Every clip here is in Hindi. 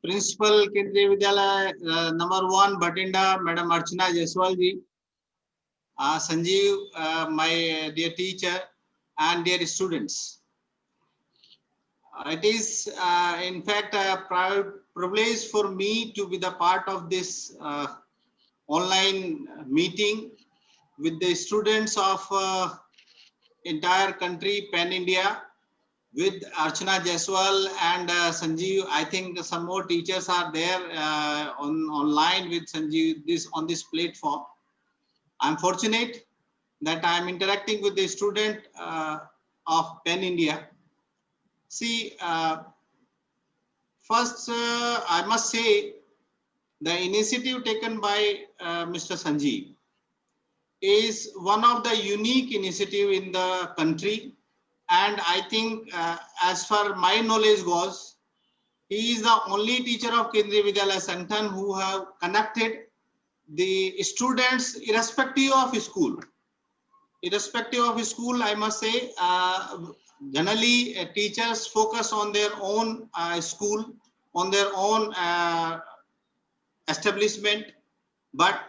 प्रिंसिपल केंद्रीय विद्यालय number 1 Bhatinda, Madam Archana Jaiswal ji, Sanjeev, my dear teacher, and dear students. It is in fact a proud privilege for me to be the part of this online meeting with the students of entire country, Pan India, with Archana Jaiswal and Sanjeev. I think some more teachers are there online with Sanjeev on this platform. I'm fortunate that I'm interacting with the student of Pan India. See, first I must say the initiative taken by Mr. Sanjeev is one of the unique initiative in the country, and I think as far my knowledge goes, he is the only teacher of Kendriya Vidyalaya Sangathan who have connected the students irrespective of school. Irrespective of school, I must say, generally teachers focus on their own school, on their own establishment, but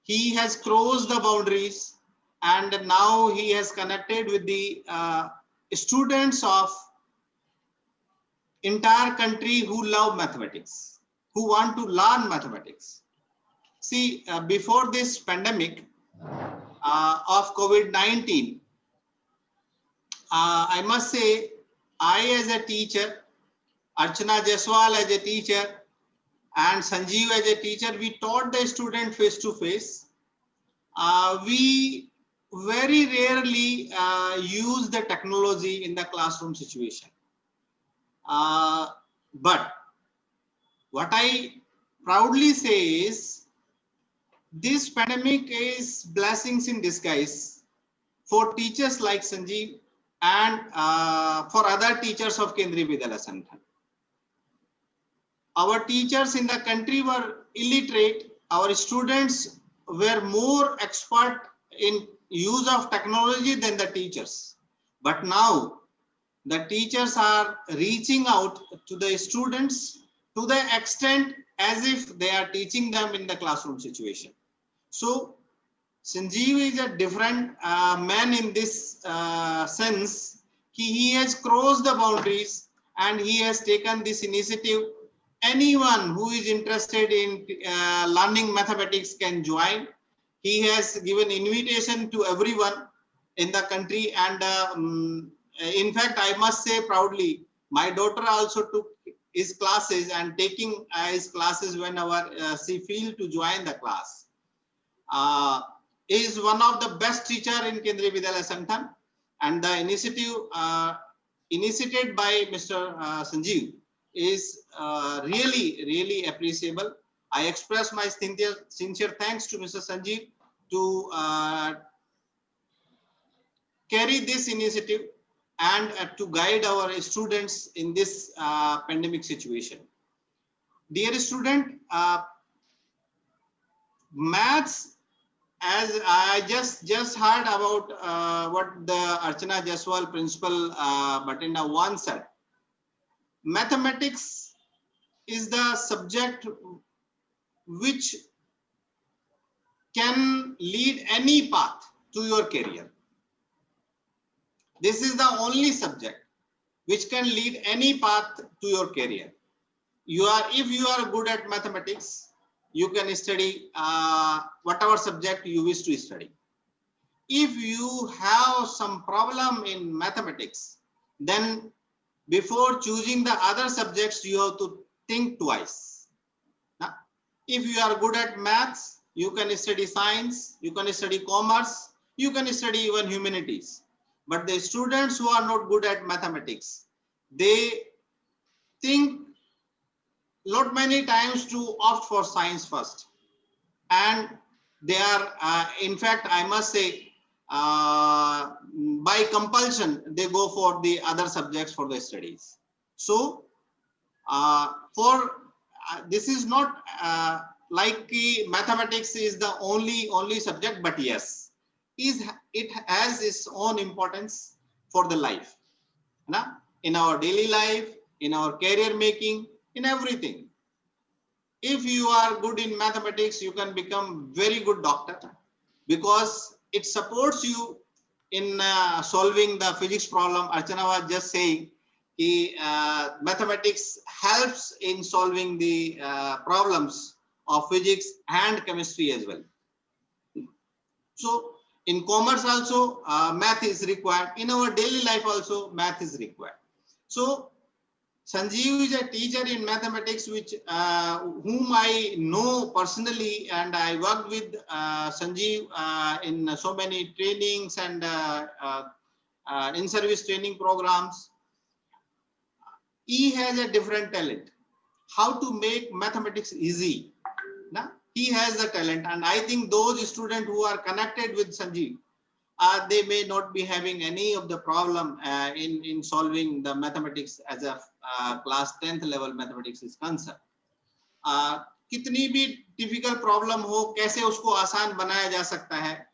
he has crossed the boundaries and now he has connected with the students of entire country who love mathematics, who want to learn mathematics. See, before this pandemic of COVID-19, I must say, I as a teacher, Archana Jaiswal as a teacher, and Sanjeev as a teacher, we taught the student face to face. We very rarely use the technology in the classroom situation. But what I proudly say is this pandemic is blessings in disguise for teachers like Sanjeev and for other teachers of Kendriya Vidyalaya Sangathan. Our teachers in the country were illiterate. Our students were more expert in use of technology than the teachers. But now the teachers are reaching out to the students to the extent as if they are teaching them in the classroom situation. So Sanjeev is a different man in this sense. He has crossed the boundaries and he has taken this initiative. Anyone who is interested in learning mathematics can join. He has given invitation to everyone in the country, and in fact, I must say proudly, my daughter also took his classes and taking his classes whenever she feel to join the class. Is one of the best teacher in Kendriya Vidyalaya Sangathan, and the initiative initiated by Mr. Sanjeev is really appreciable. I express my sincere thanks to Mr. Sanjeev to carry this initiative and to guide our students in this pandemic situation. Dear student, maths, as I just heard about what the Archana Jaiswal principal Bhatinda once said, mathematics is the subject which can lead any path to your career. This is the only subject which can lead any path to your career. If you are good at mathematics, you can study whatever subject you wish to study. If you have some problem in mathematics, then before choosing the other subjects, you have to think twice. Now, if you are good at maths, you can study science, you can study commerce, you can study even humanities. But the students who are not good at mathematics, they think lot many times to opt for science first, and they are in fact, I must say, by compulsion they go for the other subjects for the studies. So this is not like mathematics is the only subject, but yes, it has its own importance for the life, in our daily life, in our career making, in everything. If you are good in mathematics, you can become very good doctor, because it supports you in solving the physics problem. Archana was just saying mathematics helps in solving the problems of physics and chemistry as well. So in commerce also math is required. In our daily life also math is required. So Sanjeev is a teacher in mathematics, which whom I know personally, and I worked with Sanjeev in so many trainings and in-service training programs. He has a different talent, how to make mathematics easy. Now, he has the talent, and I think those students who are connected with Sanjeev, they may not be having any of the problem in solving the mathematics as a class 10th level mathematics is concerned. कितनी भी difficult problem हो, कैसे उसको आसान बनाया जा सकता है.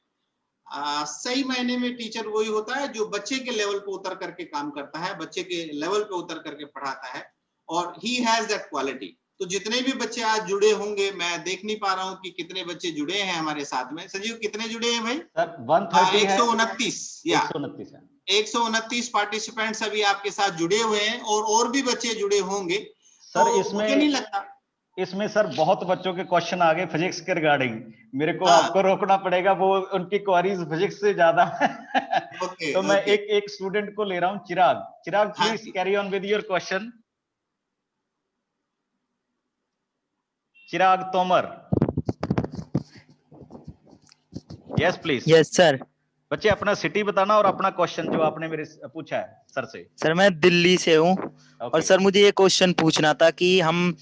सही मायने में टीचर वही होता है जो बच्चे के लेवल पे उतर करके काम करता है, बच्चे के लेवल पे उतर करके पढ़ाता है, और he has that quality. तो जितने भी बच्चे आज जुड़े होंगे, मैं देख नहीं पा रहा हूँ कि कितने बच्चे जुड़े हैं हमारे साथ में. संजीव कितने जुड़े हैं भाई? सर 130 है. 129 या 129 पार्टिसिपेंट्स अभी आपके साथ जुड़े हुए हैं, और भी बच्चे जुड़े होंगे. सर तो इसमें मुझे नहीं लगता, इसमें सर बहुत बच्चों के क्वेश्चन आ गए फिजिक्स के रिगार्डिंग. मेरे को आपको रोकना पड़ेगा, वो उनकी क्वेरीज फिजिक्स से ज्यादा है. तो मैं एक स्टूडेंट को ले रहा हूँ, Chirag please carry on with your question. Chirag Tomar. Yes please. Yes sir. बच्चे अपना सिटी बताना और अपना क्वेश्चन जो आपने मेरे पूछा है सर से. सर मैं दिल्ली से हूँ. और सर मुझे ये क्वेश्चन पूछना था कि हम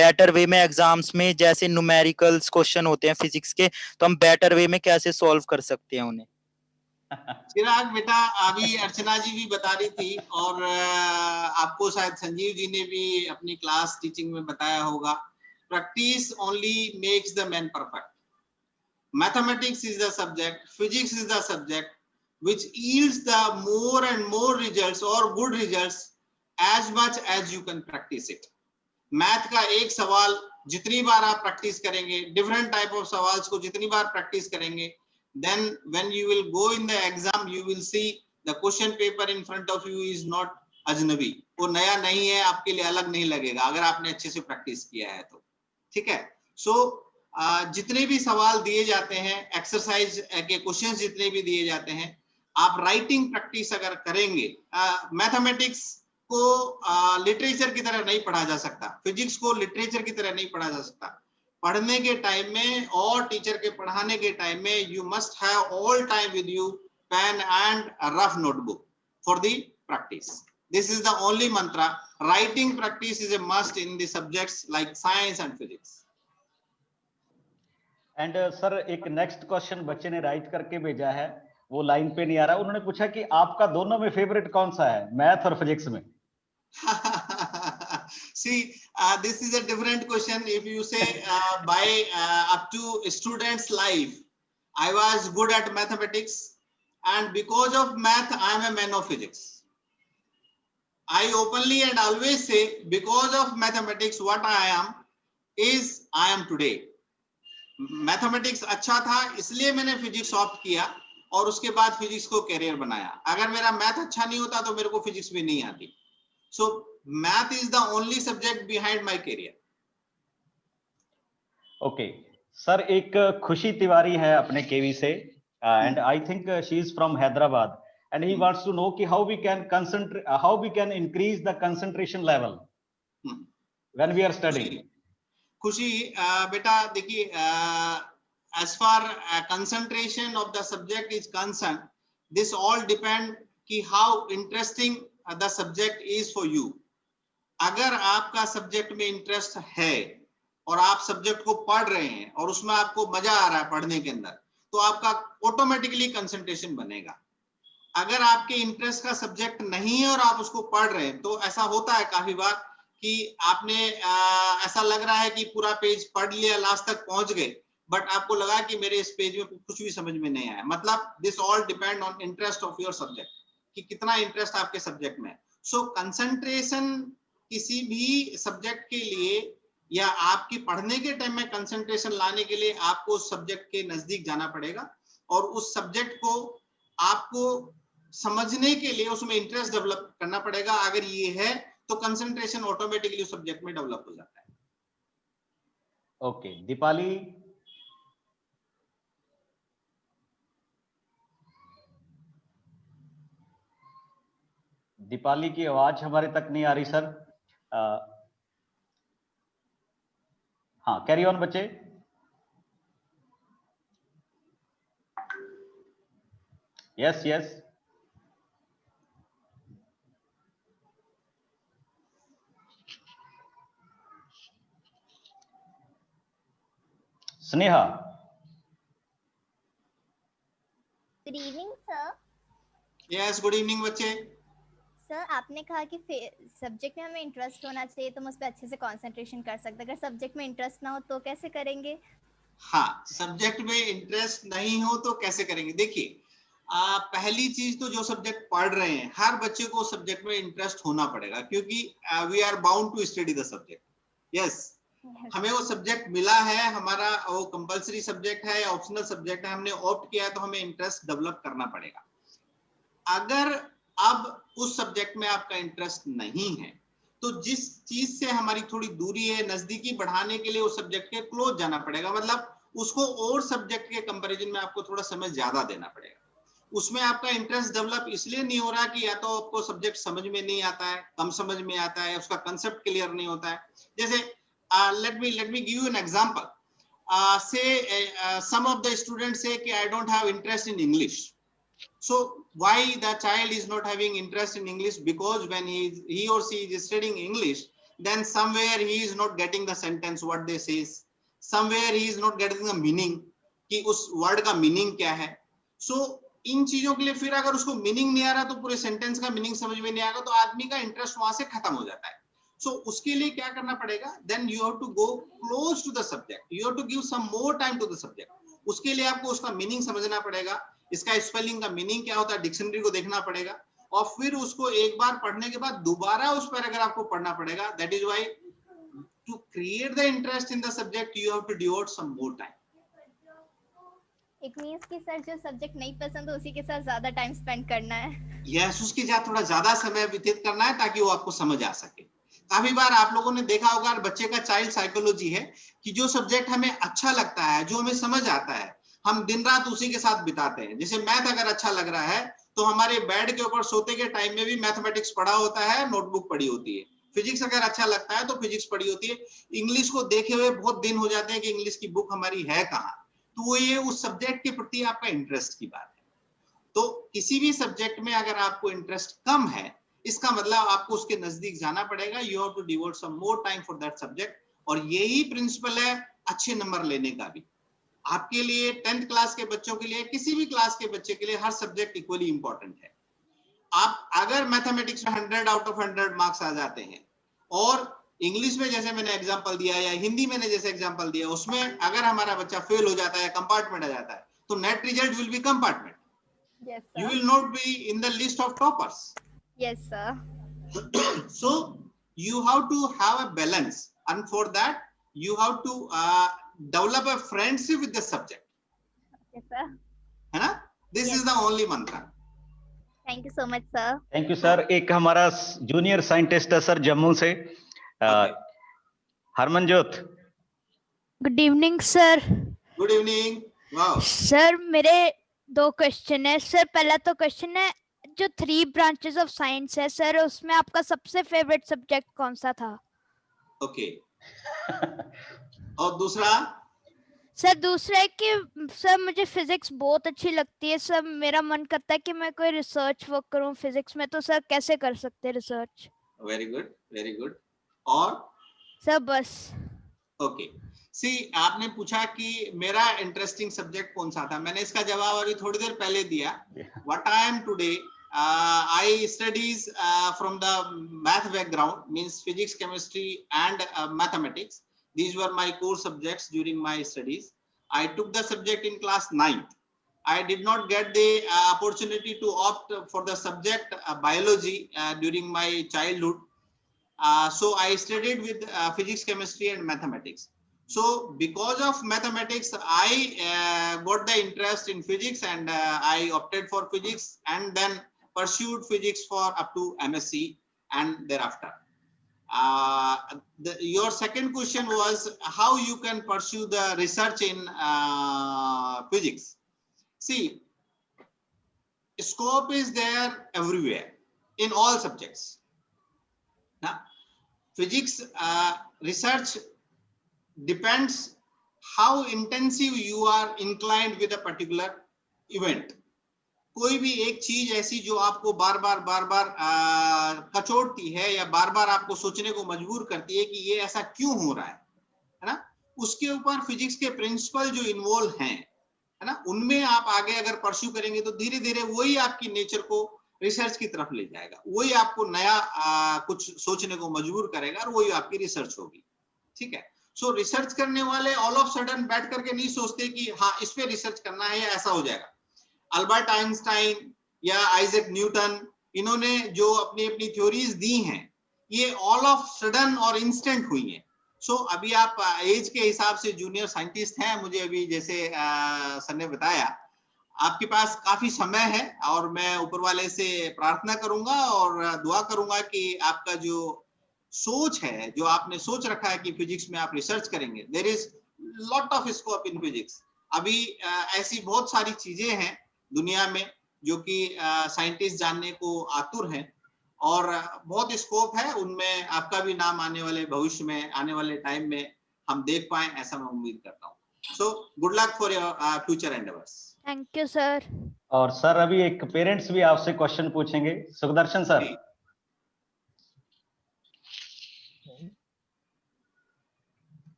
बेटर वे में एग्जाम्स में जैसे न्यूमेरिकल्स क्वेश्चन होते हैं फिजिक्स के, तो हम बेटर वे में कैसे सॉल्व कर सकते हैं उन्हें. चिराग बेटा, अभी अर्चना जी भी बता रही थी, और आपको शायद संजीव जी ने भी अपनी क्लास टीचिंग में बताया होगा, practice only makes the man perfect. Mathematics is the subject, physics is the subject which yields the more and more results or good results as much as you can practice it. Math का एक सवाल जितनी बार आप प्रैक्टिस करेंगे, डिफरेंट टाइप ऑफ सवाल्स को जितनी बार प्रैक्टिस करेंगे, then when you will go in the exam you will see the question paper in front of you is not अजनबी. वो नया नहीं है, आपके लिए अलग नहीं लगेगा अगर आपने अच्छे से प्रैक्टिस किया है तो. ठीक है. सो जितने भी सवाल दिए जाते हैं, एक्सरसाइज के क्वेश्चन जितने भी दिए जाते हैं, आप राइटिंग प्रैक्टिस अगर करेंगे, मैथमेटिक्स को लिटरेचर की तरह नहीं पढ़ा जा सकता, फिजिक्स को लिटरेचर की तरह नहीं पढ़ा जा सकता. पढ़ने के टाइम में और टीचर के पढ़ाने के टाइम में you must have all time with you pen and rough notebook for the practice. This is the only mantra. Writing practice is a must in the subjects like science and physics. And sir, एक next question बच्चे ने राइट करके भेजा है, वो लाइन पे नहीं आ रहा. उन्होंने पूछा कि आपका दोनों में फेवरेट कौन सा है, मैथ और फिजिक्स में? See, this is a different question. If you say by up to student's life, I was good at mathematics, and because of math, I am a man of physics. I openly and always say, because of mathematics, what I am is I am today. Mathematics अच्छा था, इसलिए मैंने फिजिक्स ऑप्ट किया, और उसके बाद फिजिक्स को कैरियर बनाया. अगर मेरा मैथ अच्छा नहीं होता तो मेरे को फिजिक्स भी नहीं आती. So math is the only subject behind my career. Okay, sir, एक खुशी तिवारी है अपने केवी से, and I think she is from Hyderabad. And he wants to know कि how we can concentrate, how we can increase the concentration level when we are studying. खुशी बेटा देखिए, as far concentration of the subject is concerned, this all depend कि how interesting the subject is for you. अगर आपका सब्जेक्ट में इंटरेस्ट है और आप सब्जेक्ट को पढ़ रहे हैं और उसमें आपको मजा आ रहा है पढ़ने के अंदर, तो आपका ऑटोमेटिकली कंसंट्रेशन बनेगा. अगर आपके इंटरेस्ट का सब्जेक्ट नहीं है और आप उसको पढ़ रहे हैं, तो ऐसा होता है काफी बार कि आपने ऐसा लग रहा है कि पूरा पेज पढ़ लिया, लास्ट तक पहुंच गए, बट आपको लगा कि मेरे इस पेज में कुछ भी समझ में नहीं आया. मतलब this all depend on interest of your subject, कि कितना इंटरेस्ट आपके सब्जेक्ट में है. सो कंसंट्रेशन किसी भी सब्जेक्ट के लिए या आपकी पढ़ने के टाइम में कंसंट्रेशन लाने के लिए आपको उस सब्जेक्ट के नजदीक जाना पड़ेगा और उस सब्जेक्ट को आपको समझने के लिए उसमें इंटरेस्ट डेवलप करना पड़ेगा। अगर ये है तो कंसंट्रेशन ऑटोमेटिकली उस सब्जेक्ट में डेवलप हो जाता है। ओके, दीपाली। दीपाली की आवाज हमारे तक नहीं आ रही सर। हाँ, कैरी ऑन बच्चे। Yes yes. Sneha. Good evening sir. Yes, good evening बच्चे। सर आपने कहा कि सब्जेक्ट में हमें इंटरेस्ट होना चाहिए तो हम उस पर अच्छे से कंसंट्रेशन कर सकते हैं। अगर सब्जेक्ट में इंटरेस्ट ना हो तो कैसे करेंगे? हाँ, सब्जेक्ट में इंटरेस्ट नहीं हो तो कैसे करेंगे? देखिए, पहली चीज तो जो सब्जेक्ट पढ़ रहे हैं हर बच्चे को सब्जेक्ट में इंटरेस्ट होना पड़ेगा, क्योंकि we are bound to study the subject. Yes, हमें वो सब्जेक्ट मिला है, हमारा वो कंपलसरी सब्जेक्ट है या ऑप्शनल सब्जेक्ट है, हमने ऑप्ट किया है तो हमें इंटरेस्ट डेवलप करना पड़ेगा। अगर अब उस सब्जेक्ट में आपका इंटरेस्ट नहीं है तो जिस चीज से हमारी थोड़ी दूरी है, नजदीकी बढ़ाने के लिए उस सब्जेक्ट के क्लोज जाना पड़ेगा। मतलब उसको और सब्जेक्ट के कंपैरिजन में आपको थोड़ा समय ज्यादा देना पड़ेगा। उसमें आपका इंटरेस्ट डेवलप इसलिए नहीं हो रहा कि या तो आपको सब्जेक्ट समझ में नहीं आता है, कम समझ में आता है, उसका कंसेप्ट क्लियर नहीं होता है। जैसे let me give you an example. say some of the students say कि I don't have interest in English. So why the child is not having interest in English? Because when he or she is studying English, then somewhere he is not getting the sentence what they says, somewhere he is not getting the meaning कि उस वर्ड का मीनिंग क्या है। सो इन चीजों के लिए फिर अगर उसको मीनिंग नहीं आ रहा तो पूरे सेंटेंस का मीनिंग समझ में नहीं आएगा, तो आदमी का इंटरेस्ट वहां से खत्म हो जाता है। सो उसके लिए क्या करना पड़ेगा? Then you have to go close to the subject, you have to give some more time to the subject. उसके लिए आपको उसका मीनिंग समझना पड़ेगा, इसका स्पेलिंग का मीनिंग क्या होता है डिक्शनरी को देखना पड़ेगा, और फिर उसको एक बार पढ़ने के बाद दोबारा उस पैराग्राफ को पढ़ना पड़ेगा। That is why to create the interest in the subject you have to devote some more time. It means कि सर जो सब्जेक्ट नहीं पसंद हो उसी के साथ ज्यादा टाइम स्पेंड करना है। यस, उसके साथ थोड़ा ज्यादा समय व्यतीत करना है ताकि वो आपको समझ आ सके। काफी बार आप लोगों ने देखा होगा, बच्चे का चाइल्ड साइकोलॉजी है कि जो सब्जेक्ट हमें अच्छा लगता है, जो हमें समझ आता है, हम दिन रात उसी के साथ बिताते हैं। जैसे मैथ अगर अच्छा लग रहा है तो हमारे बेड के ऊपर सोते के टाइम में भी मैथमेटिक्स पढ़ा होता है, नोटबुक पढ़ी होती है। फिजिक्स अगर अच्छा लगता है तो फिजिक्स पढ़ी होती है। इंग्लिश को देखे हुए बहुत दिन हो जाते हैं कि इंग्लिश की बुक हमारी है कहाँ, तो वो ये उस सब्जेक्ट के प्रति आपका इंटरेस्ट की बात है। तो किसी भी सब्जेक्ट में अगर आपको इंटरेस्ट कम है, इसका मतलब आपको उसके नजदीक जाना पड़ेगा। You have to devote some more time for that subject. और यही प्रिंसिपल है अच्छे नंबर लेने का भी। आपके लिए 10th क्लास के बच्चों के लिए, किसी भी क्लास के बच्चे के लिए हर सब्जेक्ट इक्वली इंपॉर्टेंट है। आप अगर मैथमेटिक्स में 100 आउट ऑफ 100 मार्क्स आ जाते हैं, और इंग्लिश में जैसे मैंने एग्जांपल दिया या हिंदी में जैसे एग्जांपल दिया, उसमें अगर हमारा बच्चा फेल हो जाता है, कंपार्टमेंट आ जाता है, तो net result will be compartment. Yes sir. You will not be in the list of toppers. Yes sir. So you have to have a balance, and for that you have to develop a friendship with the subject. Yes sir. है ना? This Yes. is the only mantra. Thank you so much sir. Thank you sir. एक हमारा जूनियर साइंटिस्ट है सर जम्मू से, Okay. Harmanjot. Good evening sir. Good evening. Wow. Sir मेरे 2 क्वेश्चन है सर। पहला तो क्वेश्चन है, जो 3 ब्रांचेस ऑफ साइंस है सर, उसमें आपका सबसे फेवरेट सब्जेक्ट कौन सा था? Okay. और दूसरा? सर दूसरा है कि सर मुझे फिजिक्स बहुत अच्छी लगती है सर, मेरा मन करता है कि मैं कोई रिसर्च वर्क करूं फिजिक्स में, तो सर कैसे कर सकते हैं research? Very good. Very good. और? सर बस। Okay. सी आपने पूछा कि मेरा इंटरेस्टिंग सब्जेक्ट कौन सा था, मैंने इसका जवाब अभी थोड़ी देर पहले दिया। What I am today, I studies from the math background, means physics, chemistry and mathematics. These were my core subjects during my studies. I took the subject in class 9th. I did not get the opportunity to opt for the subject biology during my childhood. So I studied with physics, chemistry, and mathematics. So because of mathematics, I got the interest in physics, and I opted for physics, and then pursued physics for up to MSc and thereafter. Your second question was how you can pursue the research in physics. See, scope is there everywhere in all subjects. Now, physics research depends how intensive you are inclined with a particular event. कोई भी एक चीज ऐसी जो आपको बार बार कचोटती है या बार बार आपको सोचने को मजबूर करती है कि ये ऐसा क्यों हो रहा है ना, उसके ऊपर फिजिक्स के प्रिंसिपल जो इन्वॉल्व हैं, है ना, उनमें आप आगे अगर परस्यू करेंगे तो धीरे धीरे वही आपकी नेचर को रिसर्च की तरफ ले जाएगा, वही आपको नया कुछ सोचने को मजबूर करेगा और वही आपकी रिसर्च होगी। ठीक है, सो रिसर्च करने वाले ऑल ऑफ सडन बैठ करके नहीं सोचते कि हाँ इस पे रिसर्च करना है या ऐसा हो जाएगा। अल्बर्ट आइंस्टाइन या आइजैक न्यूटन, इन्होंने जो अपनी अपनी थ्योरीज दी हैं, ये ऑल ऑफ सडन और इंस्टेंट हुई हैं। सो अभी आप एज के हिसाब से जूनियर साइंटिस्ट हैं, मुझे अभी जैसे सर ने बताया, आपके पास काफी समय है और मैं ऊपर वाले से प्रार्थना करूंगा और दुआ करूंगा कि आपका जो सोच है, जो आपने सोच रखा है कि फिजिक्स में आप रिसर्च करेंगे, there is lot of scope in physics. अभी ऐसी बहुत सारी चीजें हैं दुनिया में जो कि साइंटिस्ट जानने को आतुर हैं और बहुत स्कोप है, उनमें आपका भी नाम आने वाले भविष्य में, आने वाले टाइम में हम देख पाएं, ऐसा मैं उम्मीद करता हूँ। So good luck for your future endeavours. Thank you sir. और सर अभी एक पेरेंट्स भी आपसे क्वेश्चन पूछेंगे, Sudarshan sir.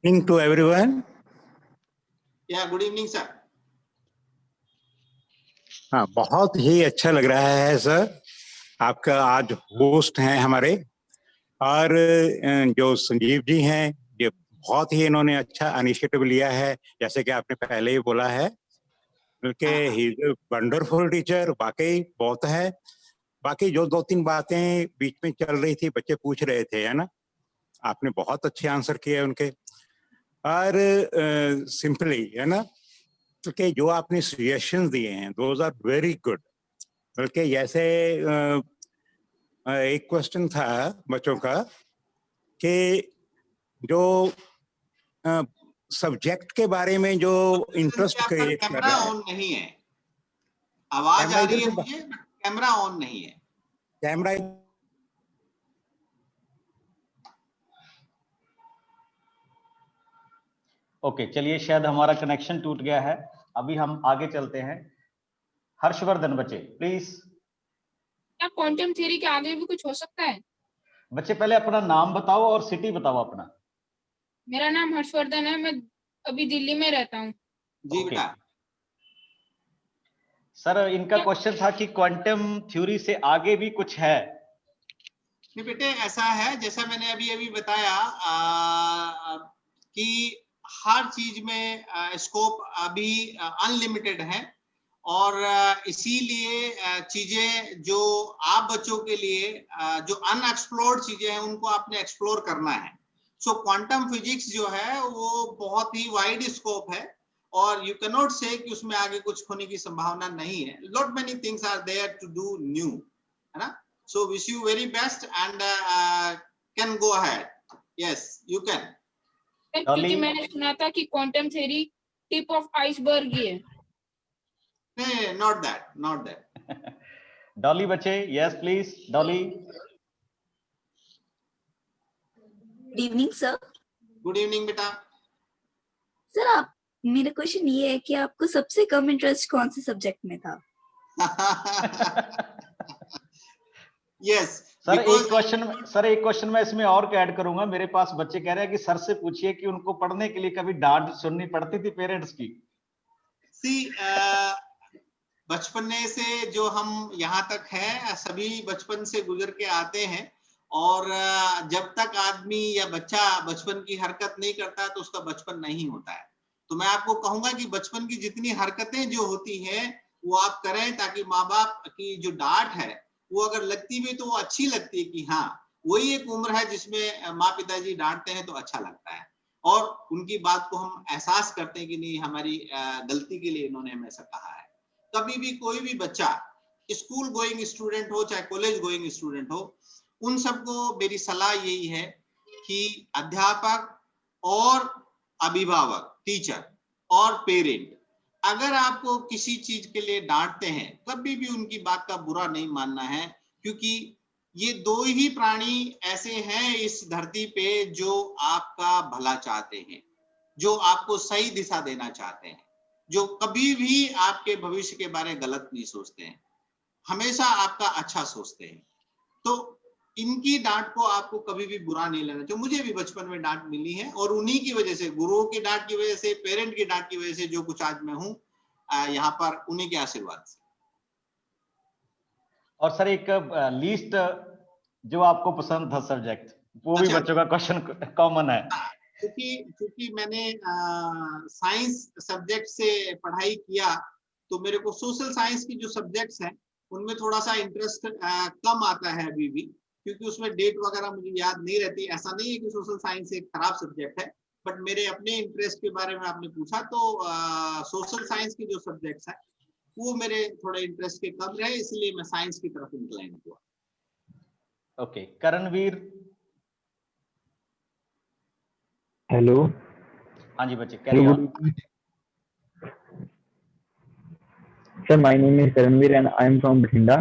Evening to everyone. Yeah, good evening sir. हाँ, बहुत ही अच्छा लग रहा है सर, आपका आज होस्ट हैं हमारे, और जो संजीव जी हैं ये बहुत ही इन्होंने अच्छा इनिशिएटिव लिया है, जैसे कि आपने पहले ही बोला है, बल्कि ही इज वंडरफुल टीचर, वाकई बहुत है। बाकी जो दो तीन बातें बीच में चल रही थी, बच्चे पूछ रहे थे, है ना, आपने बहुत अच्छे आंसर किए उनके, और सिंपली है ना, कि जो आपने सजेशंस दिए हैं दोज आर वेरी गुड। बल्कि जैसे एक क्वेश्चन था बच्चों का कि जो सब्जेक्ट के बारे में जो इंटरेस्ट क्रिएट कर रहा है। कैमरा ऑन नहीं है, आवाज आ रही है मुझे, कैमरा ऑन नहीं है। कैमरा ओके, चलिए शायद हमारा कनेक्शन टूट गया है, अभी हम आगे चलते हैं। हर्षवर्धन बच्चे प्लीज। क्या क्वांटम थ्योरी के आगे भी कुछ हो सकता है? बच्चे पहले अपना नाम बताओ और सिटी बताओ अपना। मेरा नाम हर्षवर्धन है, मैं अभी दिल्ली में रहता हूँ। जी बेटा। सर इनका क्वेश्चन था कि क्वांटम थ्योरी से आगे भी कुछ है। नहीं बेटे, ऐसा है जैसा मैंने अभी अभी बताया कि हर चीज में स्कोप अभी अनलिमिटेड है और इसीलिए चीजें जो आप बच्चों के लिए जो अनएक्सप्लोर्ड चीजें हैं उनको आपने एक्सप्लोर करना है। सो क्वांटम फिजिक्स जो है वो बहुत ही वाइड स्कोप है और यू कैन नॉट से कि उसमें आगे कुछ होने की संभावना नहीं है। Lot many things are there to do new, है ना। So wish you very best and can go ahead. Yes you can. क्योंकि मैंने सुना था कि quantum theory tip of iceberg ही है। Not that, not that. Dolly बच्चे, yes please, Dolly. Good evening sir. Good evening बेटा। सर आप, मेरा क्वेश्चन ये है कि आपको सबसे कम इंटरेस्ट कौन से सब्जेक्ट में था? यस सर एक क्वेश्चन मैं इसमें और ऐड करूंगा। मेरे पास बच्चे कह रहे हैं कि सर से पूछिए कि उनको पढ़ने के लिए कभी डांट सुननी पड़ती थी पेरेंट्स की। बचपन से जो हम यहाँ तक है, सभी बचपन से गुजर के आते हैं और जब तक आदमी या बच्चा बचपन की हरकत नहीं करता तो उसका बचपन नहीं होता है। तो मैं आपको कहूंगा कि बचपन की जितनी हरकतें जो होती हैं वो आप करें, ताकि माँ बाप की जो डांट है वो अगर लगती भी तो वो अच्छी लगती है कि हाँ वही एक उम्र है जिसमें माँ पिताजी डांटते हैं तो अच्छा लगता है और उनकी बात को हम एहसास करते हैं कि नहीं, हमारी गलती के लिए इन्होंने हमें ऐसा कहा है। कभी भी कोई भी बच्चा, स्कूल गोइंग स्टूडेंट हो चाहे कॉलेज गोइंग स्टूडेंट हो, उन सबको मेरी सलाह यही है कि अध्यापक और अभिभावक, टीचर और पेरेंट, अगर आपको किसी चीज के लिए डांटते हैं, कभी भी उनकी बात का बुरा नहीं मानना है, क्योंकि ये दो ही प्राणी ऐसे हैं इस धरती पे जो आपका भला चाहते हैं, जो आपको सही दिशा देना चाहते हैं, जो कभी भी आपके भविष्य के बारे में गलत नहीं सोचते हैं, हमेशा आपका अच्छा सोचते हैं। तो इनकी डांट को आपको कभी भी बुरा नहीं लेना चाहिए। मुझे भी बचपन में डांट मिली है और उन्हीं की वजह से, गुरुओं की डांट की वजह से, पेरेंट की डांट की वजह से जो कुछ आज मैं हूँ यहाँ पर, उन्हीं के आशीर्वाद से। और सर एक लीस्ट जो आपको पसंद था सब्जेक्ट, वो भी बच्चों का क्वेश्चन कॉमन है। क्योंकि मैंने साइंस सब्जेक्ट से पढ़ाई किया, तो मेरे को सोशल साइंस की जो सब्जेक्ट्स हैं उनमें थोड़ा सा इंटरेस्ट कम आता है अभी भी, क्योंकि उसमें डेट वगैरह मुझे याद नहीं रहती। ऐसा नहीं है कि सोशल साइंस एक खराब सब्जेक्ट है, बट मेरे अपने इंटरेस्ट के बारे में आपने पूछा तो सोशल साइंस के जो सब्जेक्ट्स हैं वो मेरे थोड़े इंटरेस्ट के कम रहे, इसलिए मैं साइंस की तरफ इंक्लाइन हुआ। ओके, करणवीर। हेलो। हाँ जी बच्चे, carry on. Sir, my name is Karanveer and I am from Bhatinda.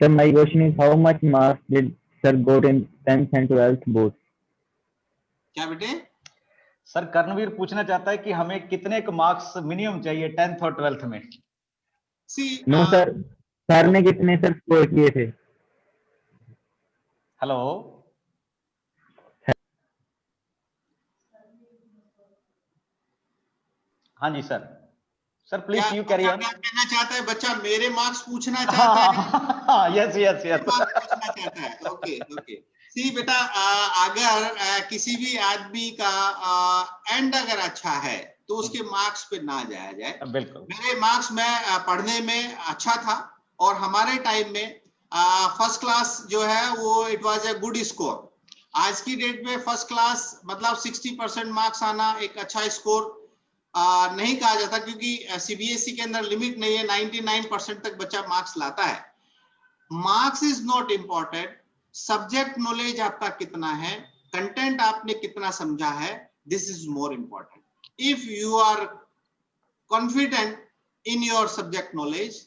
Sir, my question is how much marks did sir got in 10th and 12th both? क्या बेटे? सर कर्णवीर पूछना चाहता है कि हमें कितने मार्क्स मिनिमम चाहिए 10th और 12th में? नो सर, सर ने कितने सर स्कोर किए थे? हेलो, हाँ जी sir. Sir please you carry on. क्या कहना चाहता है बच्चा? मेरे मार्क्स पूछना चाहता है? यस यस यस, पूछना चाहता है। Okay okay. सी बेटा, अगर किसी भी आदमी का एंड अगर अच्छा है तो उसके मार्क्स पे ना जाया जाए। बिल्कुल। मेरे मार्क्स में पढ़ने में अच्छा था और हमारे टाइम में फर्स्ट क्लास जो है वो it was a good score. आज की डेट में फर्स्ट क्लास मतलब 60% मार्क्स आना एक अच्छा स्कोर नहीं कहा जाता, क्योंकि सीबीएसई के अंदर लिमिट नहीं है, 99% तक बच्चा मार्क्स लाता है। Marks is not important, subject knowledge आपका कितना है, कंटेंट आपने कितना समझा है, this is more important. If you are confident in your subject knowledge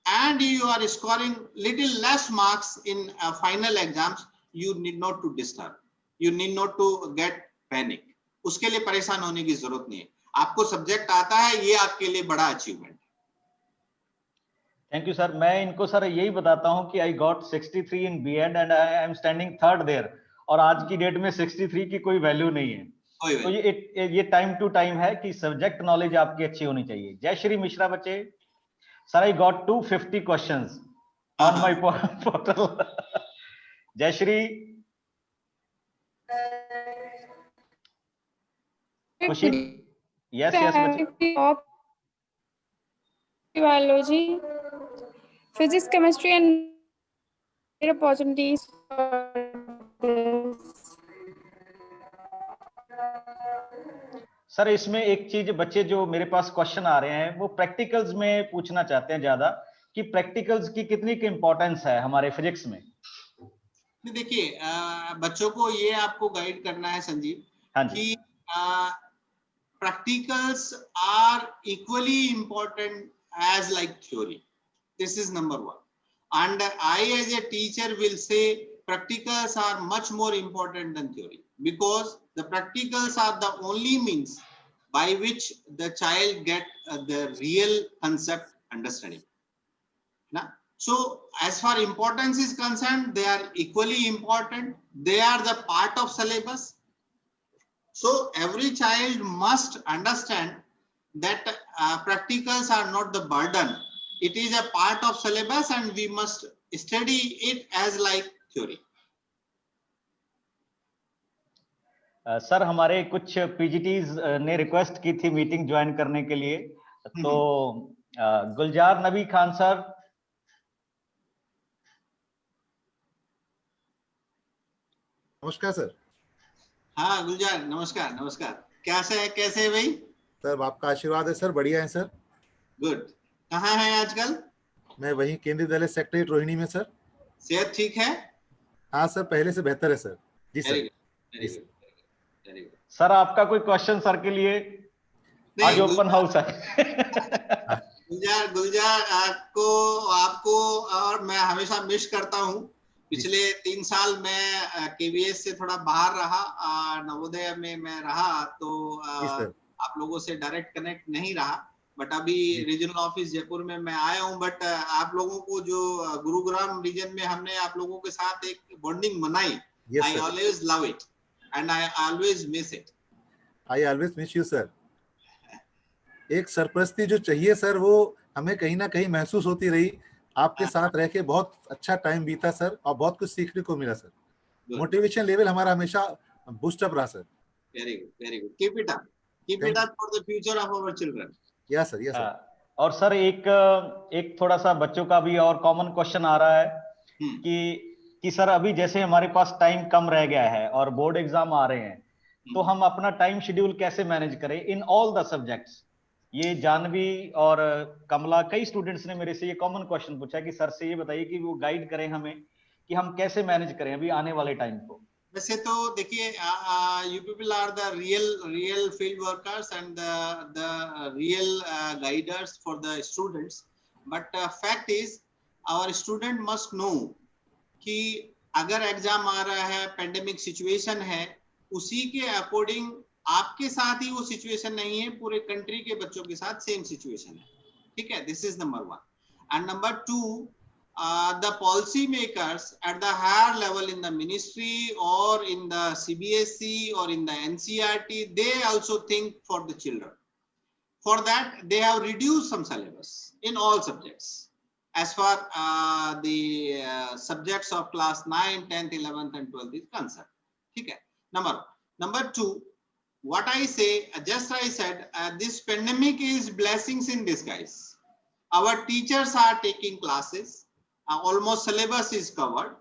and you are scoring little less marks in final exams, you need not to disturb, you need not to get panic. उसके लिए परेशान होने की जरूरत नहीं है। आपको सब्जेक्ट आता है, ये आपके लिए बड़ा अचीवमेंट। Thank you sir. मैं इनको सर यही बताता हूं कि I got 63 in BEd and I am standing third there, और आज की डेट में 63 की कोई वैल्यू नहीं है। तो ये टाइम टू टाइम है कि सब्जेक्ट नॉलेज आपकी अच्छी होनी चाहिए। जयश्री मिश्रा बच्चे। Sir, I got 250 questions on my portal. Jayashri. Kushi. Yes, yes. Biology, physics, chemistry, and opportunities for this. Sir इसमें एक चीज, बच्चे जो मेरे पास क्वेश्चन आ रहे हैं वो प्रैक्टिकल्स में पूछना चाहते हैं ज्यादा, कि प्रैक्टिकल्स की कितनी की इंपॉर्टेंस है हमारे फिजिक्स में। देखिए, बच्चों को ये आपको गाइड करना है संजीव, कि practicals are equally important as like theory. This is number one, and I as a teacher will say practicals are much more important than theory, because the practicals are the only means by which the child get the real concept understanding. Now, so as far importance is concerned, they are equally important. They are the part of syllabus. So every child must understand that practicals are not the burden. It is a part of syllabus and we must study it as like theory. Sir हमारे कुछ पीजीटीज ने रिक्वेस्ट की थी मीटिंग ज्वाइन करने के लिए, तो गुलजार नबी खान सर। नमस्कार सर। हाँ गुलजार, नमस्कार नमस्कार। कैसे है भाई? सर आपका आशीर्वाद है सर, बढ़िया है सर। गुड। कहाँ है आजकल? मैं वही केंद्रीय विद्यालय सेक्रेटरीट रोहिणी में सर। सेहत ठीक है? हाँ सर, पहले से बेहतर है सर। जी sir. Very good very good very good. Sir आपका कोई क्वेश्चन सर के लिए? आज ओपन हाउस है। गुलजार आपको और मैं हमेशा मिस करता हूँ। पिछले 3 साल मैं केवीएस से थोड़ा बाहर रहा, नवोदय में मैं रहा, तो आप लोगों से डायरेक्ट कनेक्ट नहीं रहा। बट अभी रीजनल ऑफिस जयपुर में मैं आया हूँ। बट आप लोगों को जो गुरुग्राम रीजन में हमने आप लोगों के साथ एक बॉन्डिंग बनाई, I always love it and I always miss it. I always miss you sir. एक सरपरस्ती जो चाहिए सर, वो हमें कहीं ना कहीं महसूस होती रही। आपके साथ रह के बहुत अच्छा टाइम बीता सर, और बहुत कुछ सीखने को मिला सर। मोटिवेशन लेवल हमारा हमेशा बूस्ट अप रहा sir. Very good. Keep it up for the future of our children. Yes sir, yes sir. और सर एक थोड़ा सा बच्चों का भी और कॉमन क्वेश्चन आ रहा है कि सर अभी जैसे हमारे पास टाइम कम रह गया है और बोर्ड एग्जाम आ रहे हैं, तो हम अपना टाइम शेड्यूल कैसे मैनेज करें इन ऑल द सब्जेक्ट्स? ये जानवी और कमला, कई स्टूडेंट्स ने मेरे से ये कॉमन क्वेश्चन पूछा कि सर से ये बताइए कि वो गाइड करें हमें कि हम कैसे मैनेज करें अभी आने वाले टाइम को। वैसे तो देखिए, you people are the real field workers and the real guiders for the students. But fact is, our student must know कि अगर एग्जाम आ रहा है, पेंडेमिक सिचुएशन है, उसी के अकॉर्डिंग आपके साथ ही वो सिचुएशन नहीं है, पूरे कंट्री के बच्चों के साथ सेम सिचुएशन है। ठीक है, this is number 1. And number 2, the policy makers at the higher level in the ministry or in the CBSE or in the NCERT, they also think for the children. For that, they have reduced some syllabus in all subjects as far the subjects of class 9, 10th, 11th and 12th is concerned. Okay. Number 2, what I say, just I said, this pandemic is blessings in disguise. Our teachers are taking classes. Almost syllabus is covered.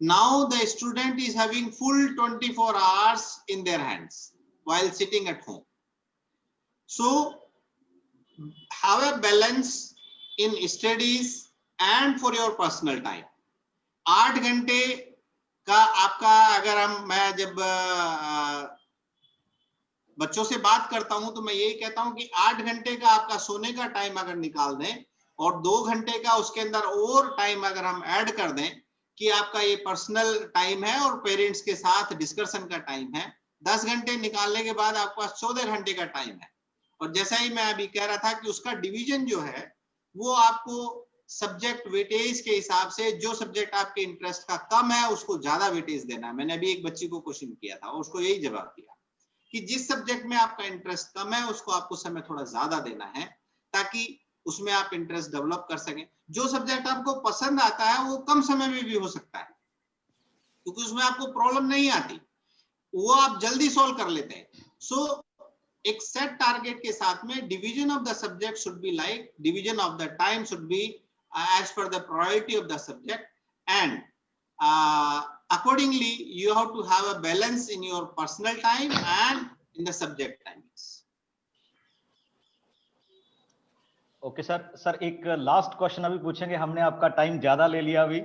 Now the student is having full 24 hours in their hands while sitting at home. So have a balance in studies and for your personal time. 8 घंटे का आपका, अगर मैं जब बच्चों से बात करता हूं तो मैं यही कहता हूं कि 8 घंटे का आपका सोने का टाइम अगर निकाल दें और 2 घंटे का उसके अंदर और टाइम अगर हम ऐड कर दें कि आपका ये पर्सनल टाइम है और पेरेंट्स के साथ डिस्कशन का टाइम है, 10 घंटे निकालने के बाद आपके पास 14 घंटे का टाइम है। और जैसा ही मैं अभी कह रहा था कि उसका डिवीजन जो है वो आपको सब्जेक्ट वेटेज के हिसाब से, जो सब्जेक्ट आपके इंटरेस्ट का कम है उसको ज्यादा वेटेज देना है। मैंने अभी एक बच्ची को क्वेश्चन किया था और उसको यही जवाब दिया कि जिस सब्जेक्ट में आपका इंटरेस्ट कम है उसको आपको समय थोड़ा ज्यादा देना है ताकि उसमें आप इंटरेस्ट डेवलप कर सकें। जो सब्जेक्ट आपको पसंद आता है वो कम समय में भी हो सकता है क्योंकि उसमें आपको प्रॉब्लम नहीं आती, वो आप जल्दी सॉल्व कर लेते हैं। सो एक सेट टारगेट के साथ में division of the subject should be like, division of the time should be as per the priority of the subject and accordingly you have to have a balance in your personal time and in the subject timings. Okay sir एक लास्ट क्वेश्चन अभी पूछेंगे, हमने आपका टाइम ज्यादा ले लिया अभी।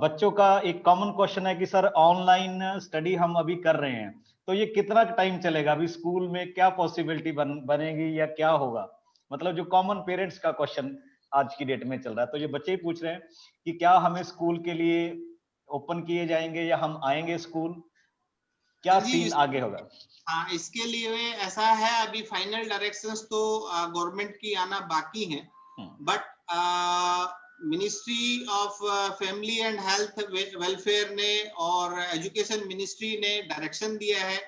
बच्चों का एक कॉमन क्वेश्चन है कि सर ऑनलाइन स्टडी हम अभी कर रहे हैं तो ये कितना टाइम चलेगा? अभी स्कूल में क्या पॉसिबिलिटी बनेगी या क्या होगा? मतलब जो कॉमन पेरेंट्स का क्वेश्चन आज की डेट में चल रहा है, तो ये बच्चे ही पूछ रहे हैं कि क्या हमें स्कूल के लिए ओपन किए जाएंगे या हम आएंगे स्कूल, क्या सीन आगे होगा? हाँ, इसके लिए ऐसा है, अभी फाइनल डायरेक्शंस तो गवर्नमेंट की आना बाकी है, but ministry of family and health welfare ने और एजुकेशन मिनिस्ट्री ने डायरेक्शन दिया है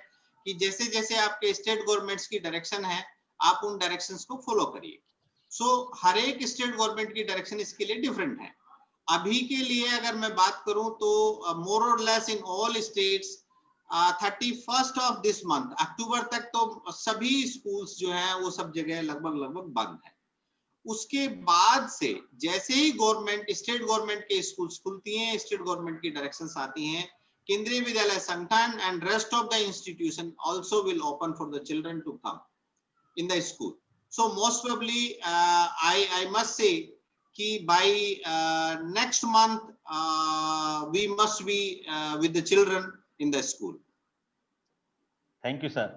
कि जैसे जैसे आपके स्टेट गवर्नमेंट्स की डायरेक्शन है आप उन डायरेक्शंस को फॉलो करिए। सो हर एक स्टेट गवर्नमेंट की डायरेक्शन इसके लिए डिफरेंट है। अभी के लिए अगर मैं बात करूं तो मोर और less in all states 31st of this month, अक्टूबर तक तो सभी स्कूल्स जो हैं वो सब जगह लगभग बंद है। उसके बाद से जैसे ही गवर्नमेंट, स्टेट गवर्नमेंट के स्कूल्स खुलती हैं, स्टेट गवर्नमेंट की डायरेक्शंस आती हैं Kendriya Vidyalaya Sangtan and rest of the institution also will open for the children to come in the school. So most probably, I must say कि by next month we must be with the children in the school. Thank you sir.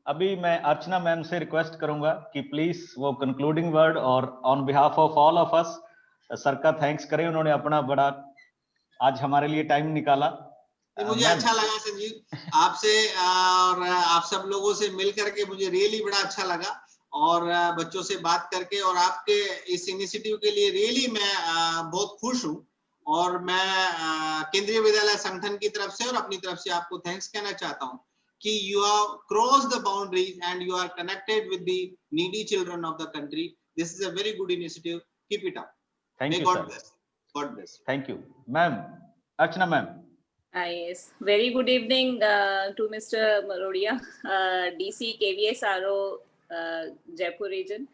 अभी मैं अर्चना मैम से रिक्वेस्ट करूंगा कि प्लीज वो कंक्लूडिंग वर्ड और on behalf of all of us sir का थैंक्स करें. उन्होंने अपना बड़ा आज हमारे लिए टाइम निकाला. मुझे अच्छा लगा संजीव आपसे और आप सब लोगों से मिल करके मुझे रियली बड़ा अच्छा लगा और बच्चों से बात करके और आपके इस इनिशिएटिव के लिए रियली मैं बहुत खुश हूँ और मैं केंद्रीय विद्यालय संगठन की तरफ से और अपनी तरफ से आपको थैंक्स कहना चाहता हूँ कि you have crossed the boundaries and you are connected with the needy children of the country. This is a very good initiative. Keep it up. Thank May you, God sir. bless. God bless. Thank you, ma'am. Archana ma'am. Yes, very good evening to Mr. Marodia, DC KVSRO Jaipur region.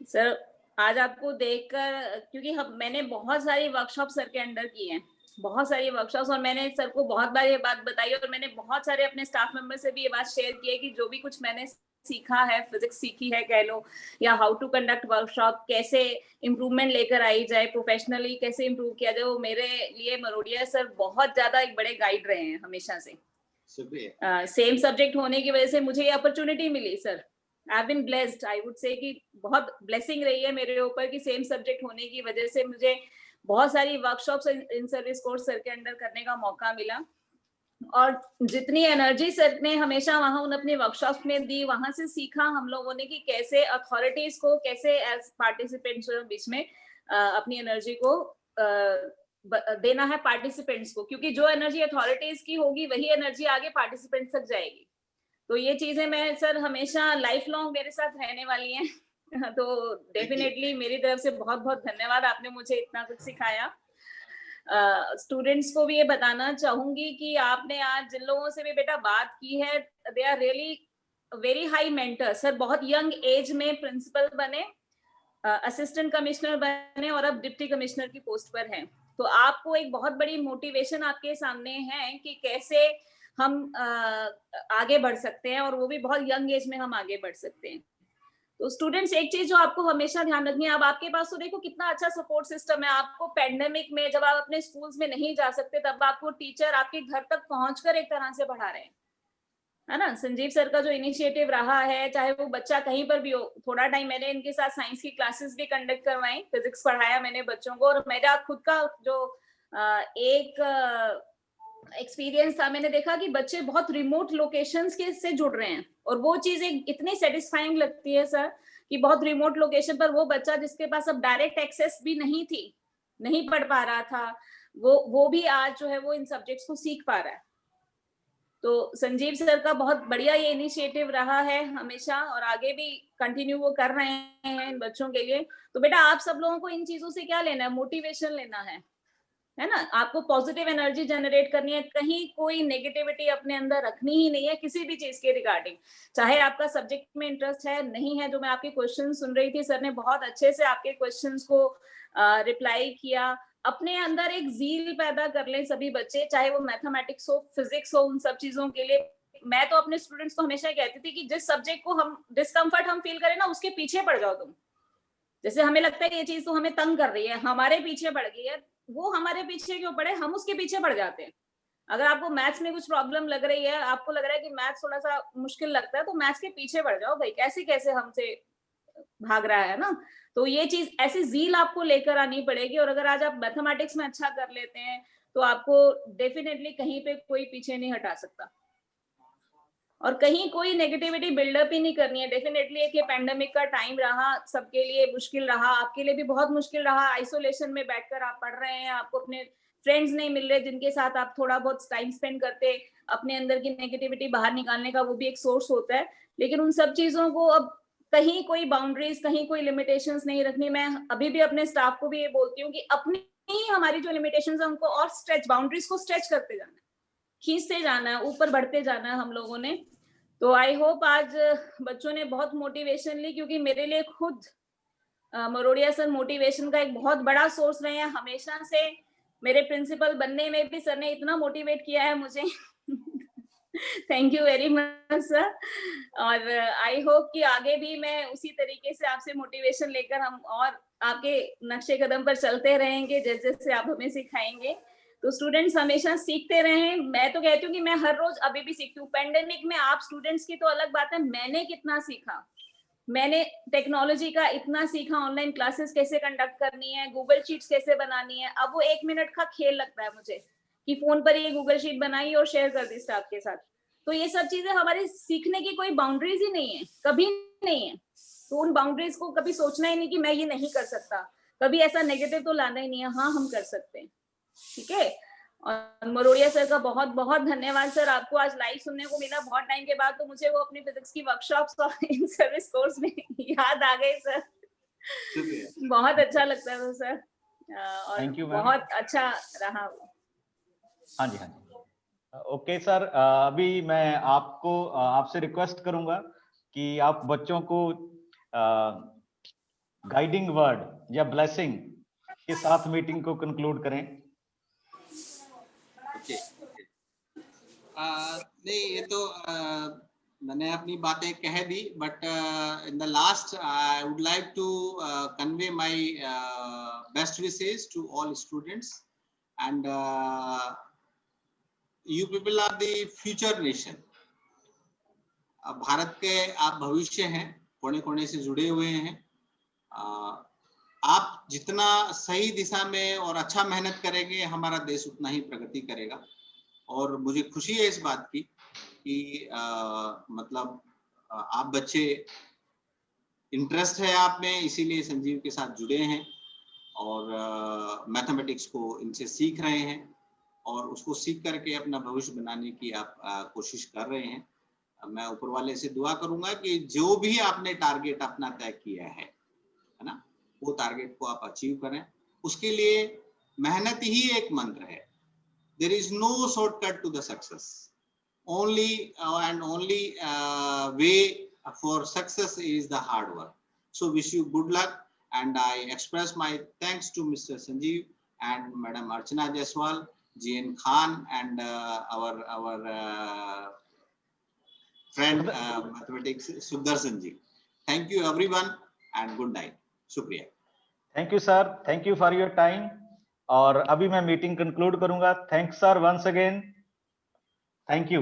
Sir आज आपको देखकर क्योंकि मैंने बहुत सारी वर्कशॉप सर के अंडर की हैं, बहुत सारी वर्कशॉप्स, और मैंने सर को बहुत बार ये बात बताई और मैंने बहुत सारे अपने स्टाफ मेंबर से भी ये बात शेयर की है कि जो भी कुछ मैंने सीखा है, फिजिक्स सीखी है कह लो, या हाउ टू कंडक्ट वर्कशॉप, कैसे इम्प्रूवमेंट लेकर आई जाए, प्रोफेशनली कैसे इम्प्रूव किया जाए, वो मेरे लिए मरोडिया सर बहुत ज्यादा एक बड़े गाइड रहे हैं हमेशा से. सेम सब्जेक्ट होने की वजह से मुझे ये अपॉर्चुनिटी मिली sir. I have been blessed, I would say कि बहुत ब्लेसिंग रही है मेरे ऊपर कि सेम सब्जेक्ट होने की वजह से मुझे बहुत सारी workshops in service course sir के अंडर करने का मौका मिला. और जितनी एनर्जी सर ने हमेशा वहां उन अपने वर्कशॉप्स में दी, वहां से सीखा हम लोगों ने कि कैसे अथॉरिटीज को, कैसे एज पार्टिसिपेंट्स बीच में अपनी एनर्जी को देना है पार्टिसिपेंट्स को, क्योंकि जो एनर्जी अथॉरिटीज की होगी वही एनर्जी आगे पार्टिसिपेंट्स तक जाएगी. तो ये चीजें मैं सर हमेशा लाइफ लॉन्ग मेरे साथ रहने वाली हैं. तो डेफिनेटली मेरी तरफ से बहुत बहुत धन्यवाद, आपने मुझे इतना कुछ सिखाया. स्टूडेंट्स को भी ये बताना चाहूंगी कि आपने आज जिन लोगों से भी बेटा बात की है, they are really very high mentor. Sir बहुत यंग एज में प्रिंसिपल बने, असिस्टेंट कमिश्नर बने और अब डिप्टी कमिश्नर की पोस्ट पर हैं. तो आपको एक बहुत बड़ी मोटिवेशन आपके सामने है कि कैसे हम आगे बढ़ सकते हैं, और वो भी बहुत यंग एज में हम आगे बढ़ सकते हैं. तो स्टूडेंट्स एक चीज जो आपको हमेशा ध्यान रखनी है, अब आपके पास तो देखो कितना अच्छा सपोर्ट सिस्टम है. आपको पेंडेमिक में जब आप अपने स्कूल्स में नहीं जा सकते तब आपको टीचर आपके घर तक पहुंचकर एक तरह से पढ़ा रहे हैं, है ना. संजीव सर का जो इनिशिएटिव रहा है, चाहे वो बच्चा कहीं पर भी हो, थोड़ा टाइम मैंने इनके साथ साइंस की क्लासेस भी कंडक्ट करवाई, फिजिक्स पढ़ाया मैंने बच्चों को, और मेरा खुद का जो एक एक्सपीरियंस था, मैंने देखा कि बच्चे बहुत रिमोट लोकेशंस के से जुड़ रहे हैं, और वो चीज इतनी सेटिस्फाइंग लगती है सर कि बहुत रिमोट लोकेशन पर वो बच्चा जिसके पास अब डायरेक्ट एक्सेस भी नहीं थी, नहीं पढ़ पा रहा था, वो भी आज जो है वो इन सब्जेक्ट्स को सीख पा रहा है. तो संजीव सर का बहुत बढ़िया ये इनिशिएटिव रहा है हमेशा, और आगे भी कंटिन्यू वो कर रहे हैं इन बच्चों के लिए. तो बेटा आप सब लोगों को इन चीजों से क्या लेना है, मोटिवेशन लेना है ना. आपको पॉजिटिव एनर्जी जनरेट करनी है, कहीं कोई नेगेटिविटी अपने अंदर रखनी ही नहीं है किसी भी चीज के रिगार्डिंग. चाहे आपका सब्जेक्ट में इंटरेस्ट है नहीं है, जो मैं आपके क्वेश्चन सुन रही थी, सर ने बहुत अच्छे से आपके क्वेश्चंस को रिप्लाई किया. अपने अंदर एक जील पैदा कर लें सभी बच्चे, चाहे वो मैथमेटिक्स हो, फिजिक्स हो, उन सब चीजों के लिए. मैं तो अपने स्टूडेंट्स को हमेशा कहती थी कि जिस सब्जेक्ट को हम डिस्कम्फर्ट हम फील करें ना, उसके पीछे पड़ जाओ तुम. जैसे हमें लगता है कि ये चीज तो हमें तंग कर रही है, हमारे पीछे पड़ गई है, वो हमारे पीछे क्यों पड़े, हम उसके पीछे पड़ जाते हैं. अगर आपको मैथ्स में कुछ प्रॉब्लम लग रही है, आपको लग रहा है कि मैथ्स थोड़ा सा मुश्किल लगता है, तो मैथ्स के पीछे पड़ जाओ भाई, कैसे कैसे हमसे भाग रहा है ना. तो ये चीज ऐसी जील आपको लेकर आनी पड़ेगी. और अगर आज आप मैथमेटिक्स में अच्छा कर लेते हैं तो आपको डेफिनेटली कहीं पे कोई पीछे नहीं हटा सकता, और कहीं कोई नेगेटिविटी बिल्डअप ही नहीं करनी है. डेफिनेटली एक ये पैंडेमिक का टाइम रहा, सबके लिए मुश्किल रहा, आपके लिए भी बहुत मुश्किल रहा. आइसोलेशन में बैठकर आप पढ़ रहे हैं, आपको अपने फ्रेंड्स नहीं मिल रहे जिनके साथ आप थोड़ा बहुत टाइम स्पेंड करते, अपने अंदर की नेगेटिविटी बाहर निकालने का वो भी एक सोर्स होता है. लेकिन उन सब चीजों को अब कहीं कोई बाउंड्रीज, कहीं कोई लिमिटेशंस नहीं रखनी. मैं अभी भी अपने स्टाफ को भी ये बोलती हूँ कि अपनी हमारी जो लिमिटेशंस है उनको और स्ट्रेच, बाउंड्रीज को स्ट्रेच करते जाना है, खींचते जाना है, ऊपर बढ़ते जाना है हम लोगों ने. तो आई होप आज बच्चों ने बहुत मोटिवेशन ली, क्योंकि मेरे लिए खुद मरोडिया सर मोटिवेशन का एक बहुत बड़ा सोर्स रहे हैं हमेशा से. मेरे प्रिंसिपल बनने में भी सर ने इतना मोटिवेट किया है मुझे। Thank you very much sir. और आई होप कि आगे भी मैं उसी तरीके से आपसे मोटिवेशन लेकर हम और आपके नक्शे कदम पर चलते रहेंगे, जैसे जैसे आप हमें सिखाएंगे। तो स्टूडेंट्स हमेशा सीखते रहें। मैं तो कहती हूँ कि मैं हर रोज अभी भी सीखती हूँ। पेंडेमिक में आप स्टूडेंट्स की तो अलग बात है, मैंने कितना सीखा। मैंने टेक्नोलॉजी का इतना सीखा, ऑनलाइन क्लासेस कैसे कंडक्ट करनी है, गूगल शीट्स कैसे बनानी है। अब वो 1 मिनट का खेल लगता है मुझे कि फोन पर ये गूगल शीट बनाई और शेयर कर दी स्टाफ के साथ। तो ये सब चीजें हमारे सीखने की कोई बाउंड्रीज ही नहीं है, कभी नहीं है। तो उन बाउंड्रीज को कभी सोचना ही नहीं कि मैं ये नहीं कर सकता, कभी ऐसा नेगेटिव तो लाना ही नहीं है। हाँ, हम कर सकते हैं। ठीक है। और मरोड़िया सर का बहुत बहुत धन्यवाद सर। आपको आज लाइव सुनने को मिला बहुत टाइम के बाद, तो मुझे वो अपनी फिजिक्स की वर्कशॉप्स और इन सर्विस कोर्स में याद आ गए सर। बहुत अच्छा लगता था सर। और थैंक यू बहुत अच्छा रहा। हाँ जी, हाँ जी। ओके सर, अभी मैं आपको आपसे रिक्वेस्ट करूंगा कि आप बच्चों को गाइडिंग वर्ड या ब्लेसिंग के साथ मीटिंग को कंक्लूड करें। ओके। नहीं, ये तो मैंने अपनी बातें कह दी, but in the last I would like to convey my best wishes to all students and you people are the future nation. Bharat के आप भविष्य हैं, कोने कोने से जुड़े हुए हैं। आप जितना सही दिशा में और अच्छा मेहनत करेंगे, हमारा देश उतना ही प्रगति करेगा। और मुझे खुशी है इस बात की कि मतलब आप बच्चे इंटरेस्ट है आप में, इसीलिए संजीव के साथ जुड़े हैं और मैथमेटिक्स को इनसे सीख रहे हैं और उसको सीख करके अपना भविष्य बनाने की आप कोशिश कर रहे हैं। मैं ऊपर वाले से दुआ करूंगा कि जो भी आपने टारगेट अपना तय किया है ना, वो टारगेट को आप अचीव करें। उसके लिए मेहनत ही एक मंत्र है। There is no shortcut to the success. Only and only way for success is the hard work. So wish you good luck, and I express my thanks to Mr. Sanjeev and Madam Archana Jaiswal, GN Khan, and our friend mathematics Sudarshan ji. Thank you everyone and good night. Shukriya. Thank you sir, thank you for your time. और अभी मैं मीटिंग कंक्लूड करूंगा। Thanks sir once again. Thank you.